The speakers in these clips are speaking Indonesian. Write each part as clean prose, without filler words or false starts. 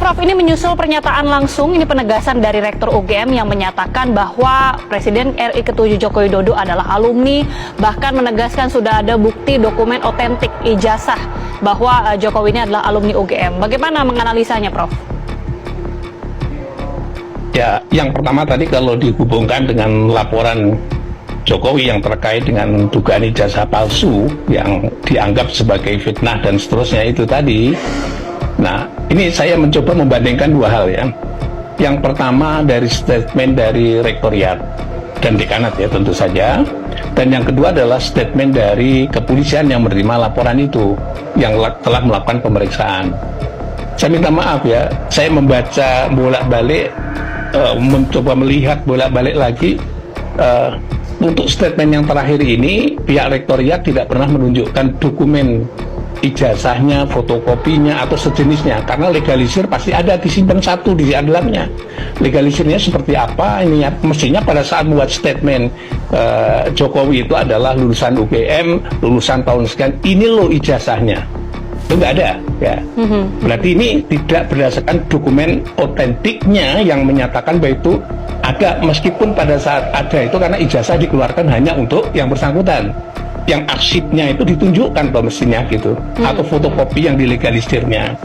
Prof, ini menyusul pernyataan langsung, ini penegasan dari Rektor UGM yang menyatakan bahwa Presiden RI ke-7 Joko Widodo adalah alumni, bahkan menegaskan sudah ada bukti dokumen otentik ijazah bahwa Jokowi ini adalah alumni UGM. Bagaimana menganalisanya, Prof? Ya, yang pertama tadi kalau dihubungkan dengan laporan Jokowi yang terkait dengan dugaan ijazah palsu yang dianggap sebagai fitnah dan seterusnya itu tadi. Nah, ini saya mencoba membandingkan dua hal ya. Yang pertama dari statement dari Rektoriat dan Dekanat ya tentu saja. Dan yang kedua adalah statement dari kepolisian yang menerima laporan itu, yang telah melakukan pemeriksaan. Saya minta maaf ya, saya membaca bolak-balik, mencoba melihat bolak-balik lagi. Untuk statement yang terakhir ini, pihak Rektoriat tidak pernah menunjukkan dokumen ijazahnya, fotokopinya, atau sejenisnya. Karena legalisir pasti ada disimpan satu di dalamnya. Legalisirnya seperti apa? Ini ya, mestinya pada saat membuat statement Jokowi itu adalah lulusan UGM, lulusan tahun sekian, ini loh ijazahnya. Itu nggak ada ya. Berarti ini tidak berdasarkan dokumen otentiknya yang menyatakan bahwa itu ada, meskipun pada saat ada itu karena ijazah dikeluarkan hanya untuk yang bersangkutan, yang arsipnya itu ditunjukkan toh mestinya gitu, atau fotokopi yang dilegalisirnya.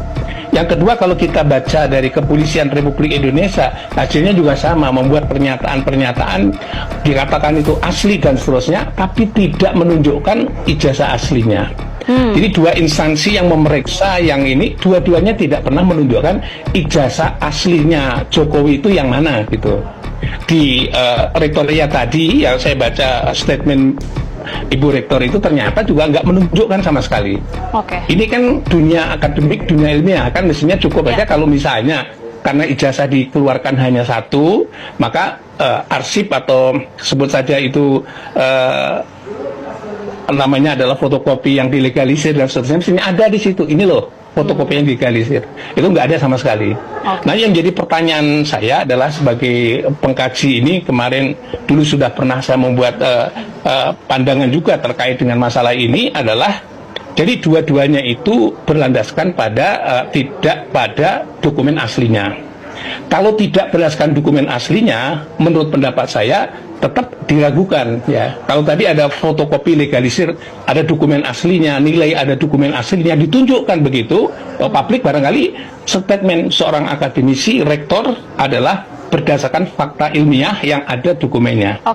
Yang kedua, kalau kita baca dari Kepolisian Republik Indonesia, hasilnya juga sama, membuat pernyataan-pernyataan dikatakan itu asli dan seterusnya, tapi tidak menunjukkan ijazah aslinya. Jadi dua instansi yang memeriksa yang ini, dua-duanya tidak pernah menunjukkan ijazah aslinya Jokowi itu yang mana gitu. Di Rektoriat tadi yang saya baca statement Ibu Rektor itu ternyata juga nggak menunjukkan sama sekali. Ini kan dunia akademik, dunia ilmiah, kan mestinya cukup aja kalau misalnya karena ijazah dikeluarkan hanya satu, maka arsip atau sebut saja itu namanya adalah fotokopi yang dilegalisir dan seterusnya, mestinya ada di situ. Ini loh fotokopi yang dilegalisir, itu nggak ada sama sekali. Nah, yang jadi pertanyaan saya adalah sebagai pengkaji ini, kemarin dulu sudah pernah saya membuat pandangan juga terkait dengan masalah ini adalah, jadi dua-duanya itu berlandaskan pada tidak pada dokumen aslinya. Kalau tidak berdasarkan dokumen aslinya, menurut pendapat saya tetap diragukan ya. Kalau tadi ada fotokopi legalisir, ada dokumen aslinya, nilai ada dokumen aslinya, ditunjukkan begitu, publik barangkali statement seorang akademisi rektor adalah berdasarkan fakta ilmiah yang ada dokumennya.